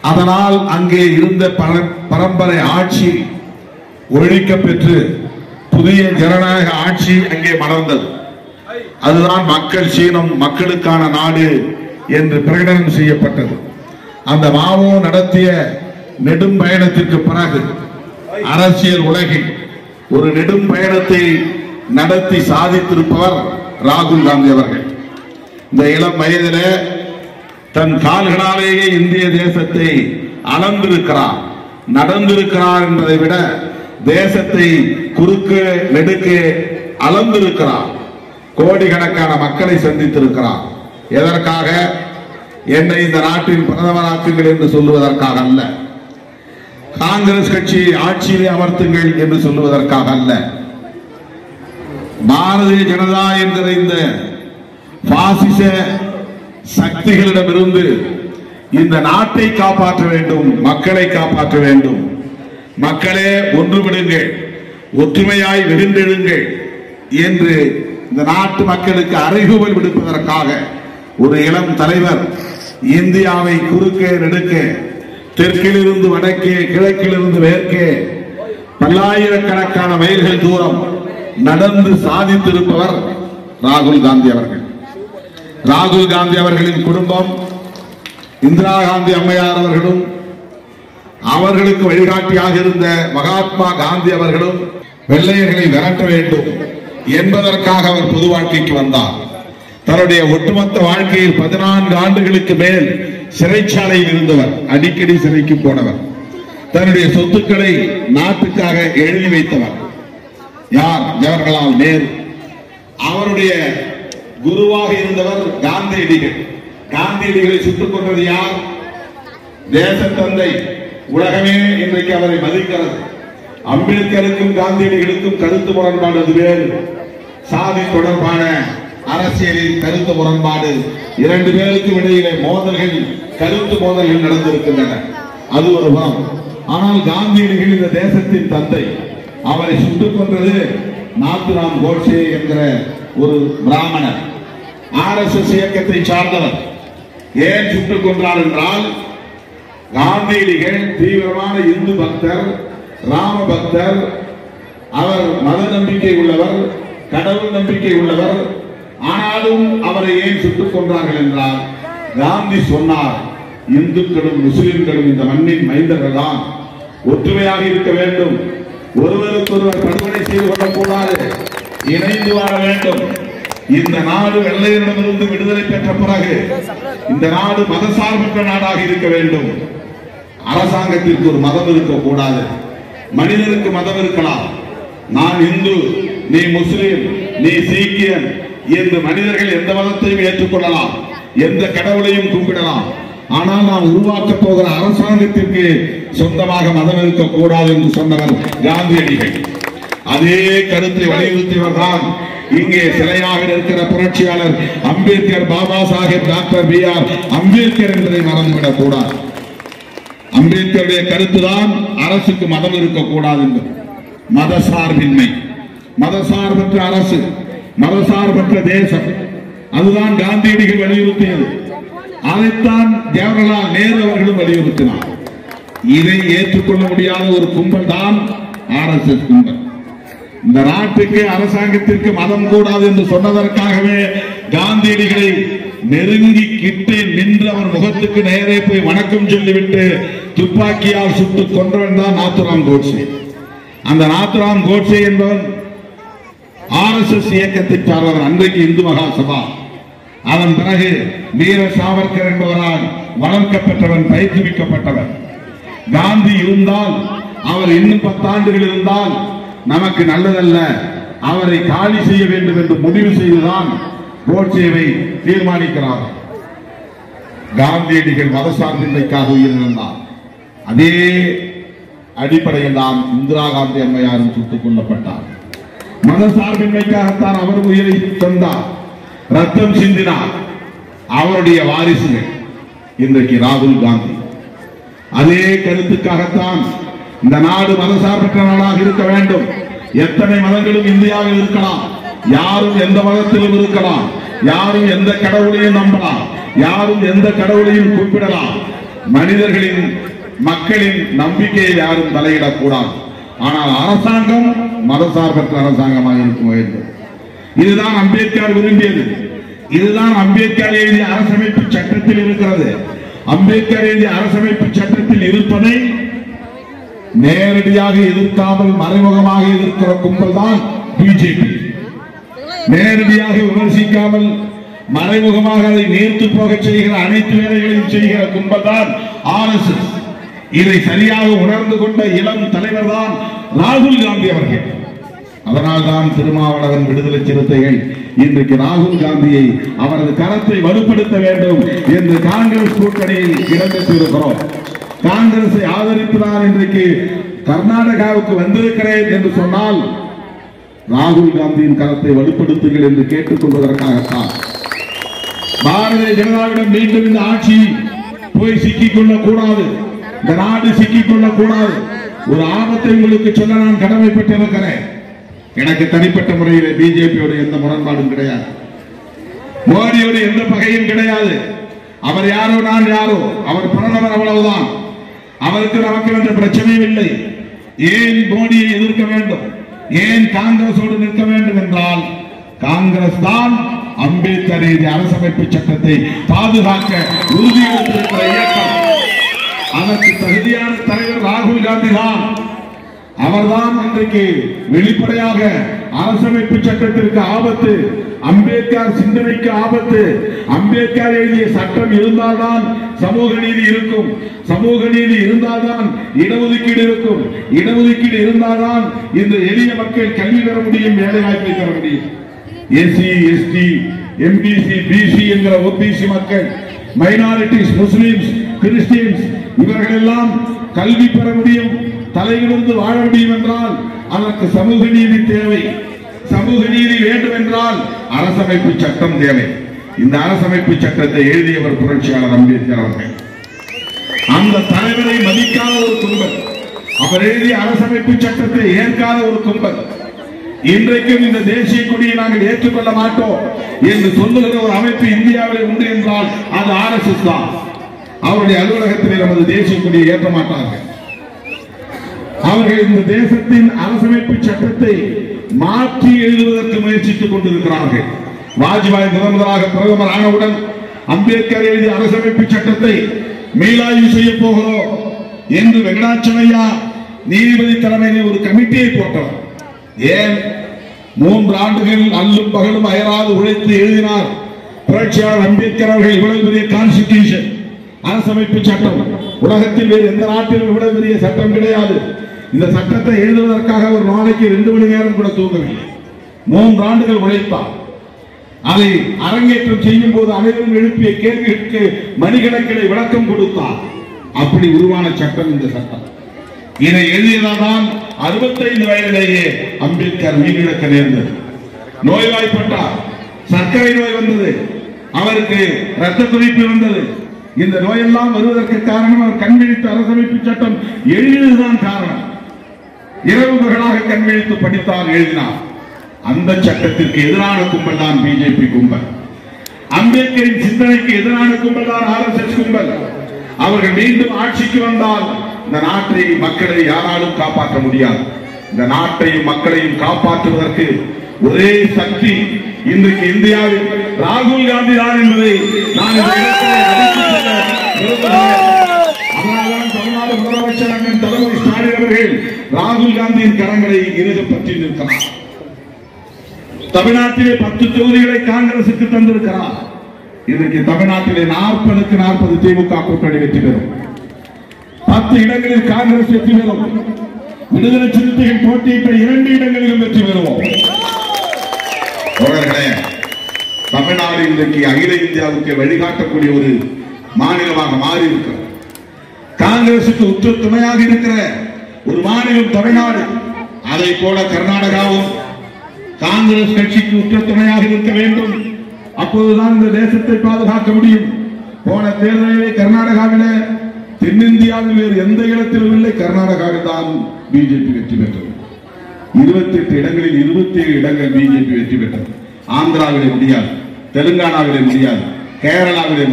அதனால் அங்கே இருந்த பரம்பரை ஆட்சி ஒழிக்க பெற்று புதிய ஜனநாயக ஆட்சி அங்கே மலர்ந்தது. அதுதான் மக்கள் சீனம், மக்களுக்கான நாடு என்று பிரகடனம் செய்யப்பட்டது. அந்த மாவோ நடத்திய நெடும் பயணத்திற்கு பிறகு அரசியல் உலகில் ஒரு நெடும் பயணத்தை நடத்தி சாதித்திருப்பவர் ராகுல் காந்தி அவர்கள். இந்த இளம் வயதிலே தன் கால்களாலேயே இந்திய தேசத்தை அளந்திருக்கிறார், நடந்திருக்கிறார் என்பதை விட தேசத்தை குறுக்க நெடுக்க அளந்திருக்கிறார். கோடிக்கணக்கான மக்களை சந்தித்திருக்கிறார். எதற்காக? என்னை இந்த நாட்டின் பிரதமராக்குங்கள் என்று சொல்லுவதற்காக அல்ல, காங்கிரஸ் கட்சி ஆட்சியிலே அமர்த்துங்கள் என்று சொல்லுவதற்காக அல்ல, பாரதிய ஜனதா என்கிற இந்த பாசிச சக்திகளிடமிருந்து இந்த நாட்டை காப்பாற்ற வேண்டும், மக்களை காப்பாற்ற வேண்டும். மக்களே ஒன்றுபடுங்கள், ஒற்றுமையாய் வெகுண்டெழுங்கள் என்று இந்த நாட்டு மக்களுக்கு அறைகூவல் விடுப்பதற்காக ஒரு இளம் தலைவர் இந்தியாவை குறுக்கே நெடுக்க, தெற்கிலிருந்து வடக்கே, கிழக்கிலிருந்து மேற்கே பல்லாயிரக்கணக்கான மைல்கள் தூரம் நடந்து சாதித்திருப்பவர் ராகுல் காந்தி அவர்கள். ராகுல் காந்தி அவர்களின் குடும்பம், இந்திரா காந்தி அம்மையார் அவர்களும் அவர்களுக்கு வழிகாட்டியாக இருந்த மகாத்மா காந்தி அவர்களும் வெள்ளையர்களை விரட்ட வேண்டும் என்பதற்காக அவர் பொது வாழ்க்கைக்கு வந்தார். தன்னுடைய ஒட்டுமொத்த வாழ்க்கையில் 14 ஆண்டுகளுக்கு மேல் சிறைச்சாலையில் இருந்தவர், அடிக்கடி சிறைக்கு போனவர், தன்னுடைய சொத்துக்களை நாட்டுக்காக எழுதி வைத்தவர். யார்? ஜவஹர்லால் நேரு. அவருடைய குருவாக இருந்தவர் காந்தியடிகள். காந்தியடிகளை சுட்டுக் கொண்டது யார்? தேசத்தந்தை. உலகமே இன்றைக்கு அவரை மதிக்கிறது. அம்பேத்கருக்கும் காந்தியடிகளுக்கும் கருத்து முரண்பாடு அது வேறு. சாதி தொடர்பான அரசியலில் கருத்து முரண்பாடு, 2 பேருக்கும் இடையிலே மோதல்கள், கருத்து மோதல்கள் நடந்திருக்கின்றன. அது ஒரு புறம். ஆனால் காந்தியடிகள் இந்த தேசத்தின் தந்தை. அவரை சுட்டுக் கொன்றது நாத்துராம் கோட்சே என்கிற ஒரு பிராமணர், RSS இயக்கத்தை சார்ந்தவர். ஏன் சுட்டுக் கொன்றார் என்றால், காந்தியடிகள் தீவிரமான இந்து பக்தர், ராம பக்தர், அவர் மத நம்பிக்கை உள்ளவர், கடவுள் நம்பிக்கை உள்ளவர். ஆனாலும் அவரை ஏன் சுட்டுக் கொன்றார்கள் என்றால், காந்தி சொன்னார், இந்துக்களும் முஸ்லிம்களும் இந்த மண்ணின் மைந்தர்கள் தான், ஒற்றுமையாக இருக்க வேண்டும், ஒருவருக்கொருவர் படுகொலை செய்து கொள்ளக்கூடாது, இணைந்து வாழ வேண்டும். இந்த நாடு வெள்ளையரிடமிருந்து விடுதலை பெற்ற பிறகு இந்த நாடு மதசார்பற்ற நாடாக இருக்க வேண்டும். அரசாங்கத்திற்கு ஒரு மதம் இருக்கக்கூடாது. மனிதனுக்கு மதம் இருக்கலாம். நான் இந்து, நீ முஸ்லிம், நீ சீக்கியன் என்று மனிதர்கள் எந்த மதத்தையும் ஏற்றுக்கொள்ளலாம், எந்த கடவுளையும் கும்பிடலாம். ஆனால் நாம் உருவாக்க போகிற அரசாங்கத்திற்கு சொந்தமாக மதம் இருக்கக்கூடாது என்று சொன்னவர் காந்தியடிகள். அதே கருத்தை வலியுறுத்தியவர் தான் இங்கே சிலையாக இருக்கிற புரட்சியாளர் அம்பேத்கர், பாபா சாஹேப் டாக்டர் B.R. அம்பேத்கர் என்பதை மறந்துவிடக் கூடாது. அம்பேத்கருடைய கருத்துதான் அரசுக்கு மதம் இருக்கக்கூடாது என்று. மதசார்பின்மை, மதசார்பற்ற அரசு, மதசார்பற்ற தேசம், அதுதான் காந்தியடிகள் வலியுறுத்தியது. அதைத்தான் ஜவஹர்லால் நேரு அவர்களும் வலியுறுத்தினார். இதை ஏற்றுக்கொள்ள முடியாத ஒரு கும்பல் தான் RSS கும்பல். இந்த நாட்டுக்கு, அரசாங்கத்திற்கு மதம் கூடாது என்று சொன்னதற்காகவே காந்தியடிகளை நெருங்கி கிட்டே நின்று அவர் முகத்துக்கு நேரே போய் வணக்கம் சொல்லிவிட்டு துப்பாக்கியால் சுட்டுக் கொன்றவன் தான் நாத்துராம் கோட்சே. அந்த நாத்துராம் கோட்சே என்பவன் RSS இயக்கத்தை சார்ந்தவர், அன்றைக்கு இந்து மகாசபா. அதன் பிறகு வீர சாவர்கர் என்பவரால் வளர்க்கப்பட்டவன், பயிற்றுவிக்கப்பட்டவன். காந்தி இருந்தால், அவர் இன்னும் 10 ஆண்டுகள் இருந்தால் நமக்கு நல்லதல்ல, அவரை காலி செய்ய வேண்டும் என்று முடிவு செய்துதான் கோட்சேவை தீர்மானிக்கிறார். காந்தியடிகள் மதசார்பின்மைக்காக உயிரிழந்தார். அதே அடிப்படையில் தான் இந்திரா காந்தி அம்மையாரும் சுட்டுக் கொல்லப்பட்டார். மதசார்பின்மைக்காகத்தான் அவர் உயிரை தந்தார், ரத்தம் சிந்தினார். அவருடைய வாரிசுகள் இன்றைக்கு ராகுல் காந்தி. அதே கருத்துக்காகத்தான் இந்த நாடு மதசார்பற்ற நாடாக இருக்க வேண்டும். எத்தனை மதங்களும் இந்தியாவில் இருக்கலாம், யாரும் எந்த மதத்திலும் இருக்கலாம், யாரும் எந்த கடவுளையும் நம்பலாம், யாரும் எந்த கடவுளையும் குறிப்பிடலாம். மனிதர்களின் மக்களின் நம்பிக்கையை யாரும் தலையிடக்கூடாது. ஆனால் அரசாங்கம் மதசார்பற்ற அரசாங்கமாக இருக்க வேண்டும். இதுதான் அம்பேத்கர் விரும்பியது. இதுதான் அம்பேத்கர் எழுதிய அரசமைப்பு சட்டத்தில் இருக்கிறது. அம்பேத்கர் எழுதிய அரசமைப்பு சட்டத்தில் இருப்பதை நேரடியாக எதிர்க்காமல் மறைமுகமாக எதிர்க்கிற கும்பல் தான் பிஜேபி. நேரடியாக விமர்சிக்காமல் மறைமுகமாக அதை நேர்த்து போக செய்கிற அனைத்து வேலைகளையும் செய்கிற கும்பல் தான் RSS. இதை சரியாக உணர்ந்து கொண்ட இளம் தலைவர் தான் ராகுல் காந்தி அவர்கள். அதனால்தான் திருமாவளவன் விடுதலை சிறுத்தைகள் இன்றைக்கு ராகுல் காந்தியை அவரது கரத்தை வலுப்படுத்த வேண்டும் என்று காங்கிரஸ் கூட்டணியில் இடம்பெற்றிருக்கிறோம். காங்கிரஸை ஆதரித்து நான் இன்றைக்கு கர்நாடகாவுக்கு வந்திருக்கிறேன் என்று சொன்னால் ராகுல் காந்தியின் கரத்தை வலுப்படுத்துங்கள் என்று கேட்டுக் கொள்வதற்காகத்தான். பாரதிய ஜனதாவிடம் மீண்டும் இந்த ஆட்சி போய் சிக்கிக் கொள்ளக் கூடாது. இந்த நாடு சிக்கிக் கொள்ளக் கூடாது. ஒரு ஆபத்தை உங்களுக்கு சொல்ல நான் கடமைப்பட்டிருக்கிறேன். எனக்கு தனிப்பட்ட முறையில் பிஜேபியோட எந்த முரண்பாடும் கிடையாது. மோடியோட எந்த பகையும் கிடையாது. அவர் யாரோ நான் யாரோ, அவர் பிரதமர், அவ்வளவுதான். அவருக்கு நமக்கு என்ற பிரச்சனையும் இல்லை. ஏன் மோடியை எதிர்க்க வேண்டும், ஏன் காங்கிரஸோடு நிற்க வேண்டும் என்றால் காங்கிரஸ் தான் அம்பேத்கர் எழுதிய அரசமைப்பு சட்டத்தை பாதுகாக்க உறுதியெடுத்திருக்கிற இயக்கம். அதற்கு தகுதியான தலைவர் ராகுல் காந்தி தான். அவர்தான் இன்றைக்கு வெளிப்படையாக அரசமைப்பு சட்டத்திற்கு ஆபத்து, அம்பேத்கர் சிந்தனைக்கு ஆபத்து. அம்பேத்கர் எழுதிய சட்டம் இருந்தால்தான் சமூக நீதி இருக்கும். சமூக நீதி இருந்தால்தான் இடஒதுக்கீடு இருக்கும். இடஒதுக்கீடு இருந்தால்தான் இந்த எளிய மக்கள் கல்வி பெற முடியும், வேலை வாய்ப்பை பெற முடியும். எஸ்சி, எஸ்டி, எம்பிசி, பிசி என்கிற ஓபிசி மக்கள், மைனாரிட்டிஸ், முஸ்லிம்ஸ், கிறிஸ்டியன்ஸ் இவர்கள் எல்லாம் கல்வி பெற முடியும், தலையிலிருந்து வாழ முடியும் என்றால் அதற்கு சமூக நீதி தேவை. சமூக நீதி வேண்டும் என்றால் அரசமைப்பு சட்டம் தேவை. இந்த அரசமைப்பு சட்டத்தை எழுதியவர் புரட்சியாளர் அம்பேத்கர் அவர்கள். அந்த தலைவரை மதிக்காத ஒரு கும்பல், அவர் எழுதிய அரசமைப்பு சட்டத்தை ஏற்காத ஒரு கும்பல், இன்றைக்கும் இந்த தேசிய கொடியை நாங்கள் ஏற்றுக்கொள்ள மாட்டோம் என்று சொல்லுகிற ஒரு அமைப்பு இந்தியாவில் உண்டு என்றால் அது RSS தான். அவருடைய அலுவலகத்தில் நமது தேசிய கொடியை ஏற்ற மாட்டார்கள். அவர்கள் இந்த தேசத்தின் அரசமைப்பு சட்டத்தை மாற்றி எழுதுவதற்கு முயற்சித்துக் கொண்டிருக்கிறார்கள். வாஜ்பாய் முதலாக பிரதமர் ஆனவுடன் அம்பேத்கர் எழுதிய அரசமைப்பு சட்டத்தை மேலாய்வு செய்ய போகிறோம் என்று வெங்கடாச்சலையா நீதிபதி தலைமையில் ஒரு கமிட்டியை போட்டவர். ஏன் 3 ஆண்டுகள் அல்லும் பகலும் அயராது உழைத்து எழுதினார் புரட்சியாளர் அம்பேத்கர் அவர்கள். இவ்வளவு பெரிய கான்ஸ்டிடியூஷன், அரசமைப்பு சட்டம் உலகத்தில் வேறு எந்த நாட்டிலும் இவ்வளவு பெரிய சட்டம் கிடையாது. இந்த சட்டத்தை எழுதுவதற்காக ஒரு நாளைக்கு 2 மணி நேரம் கூட தூங்கவில்லை. 3 ஆண்டுகள் உழைத்தார். அதை அரங்கேற்றம் செய்யும் போது அனைவரும் எழுப்பிய கேள்விகளுக்கு மணிக்கணக்கிலே விளக்கம் கொடுத்தார். அப்படி உருவான சட்டம் இந்த சட்டம். இதை எழுதியதான் 65 வயதிலேயே அம்பேத்கர் உயிரிழக்க நேர்ந்தது. நோய்வாய்ப்பட்டார், சர்க்கரை நோய் வந்தது, அவருக்கு இரத்த கொதிப்பு வந்தது. இந்த நோயெல்லாம் வருவதற்கு காரணம் அவர் கண்விழித்த அரசமைப்பு சட்டம் எழுதியதுதான் காரணம். இரவு பகலாக கண்விழித்து படித்தார், எழுதினார். அந்த சட்டத்திற்கு எதிரான கும்பல் தான் பிஜேபி கும்பல். அம்பேத்கரின் சிந்தனைக்கு எதிரான கும்பல் தான் RSS கும்பல். அவர்கள் மீண்டும் ஆட்சிக்கு வந்தால் இந்த நாட்டை, மக்களை யாராலும் காப்பாற்ற முடியாது. இந்த நாட்டையும் மக்களையும் காப்பாற்றுவதற்கு ஒரே சக்தி இன்றைக்கு இந்தியாவில் ராகுல் காந்தி தான் என்பதை நான் தமிழ்நாடு முதலமைச்சர் அண்ணன் தளபதி ஸ்டாலின் அவர்கள் ராகுல் காந்தியின் கரங்களை இறுதி பற்றி நிற்கிறார். தமிழ்நாட்டிலே 10 தொகுதிகளை காங்கிரசுக்கு தந்திருக்கிறார். இன்றைக்கு தமிழ்நாட்டிலே 40க்கு 40 திமுக கூட்டணி வெற்றி பெறும். 10 இடங்களில் காங்கிரஸ் வெற்றி பெறும். விடுதலை சிறுத்தைகள் போட்டியிட்ட 2 இடங்களிலும் வெற்றி பெறுவோம். தமிழ்நாடு இன்றைக்கு அகில இந்தியாவுக்கு வழிகாட்டக்கூடிய ஒரு மாநிலமாக மாறி இருக்கிறது. காங்கிரசுக்கு உற்ற துணையாக இருக்கிற ஒரு மாநிலம் தமிழ்நாடு. அதை போல கர்நாடகாவும் காங்கிரஸ் கட்சிக்கு உற்ற துணையாக இருக்க வேண்டும். அப்போதுதான் இந்த தேசத்தை பாதுகாக்க முடியும். போன தேர்தலிலே கர்நாடகாவிலே தென்னிந்தியாவில் வேறு எந்த இடத்திலும் இல்லை, கர்நாடகாவில் தான் பிஜேபி வெற்றி பெற்றது. 28 இடங்களில் 27 இடங்கள் பிஜேபி வெற்றி பெற்றது. ஆந்திராவிலே முடியாது, தெலுங்கானாவிலே முடியாது, கேரளாவிலே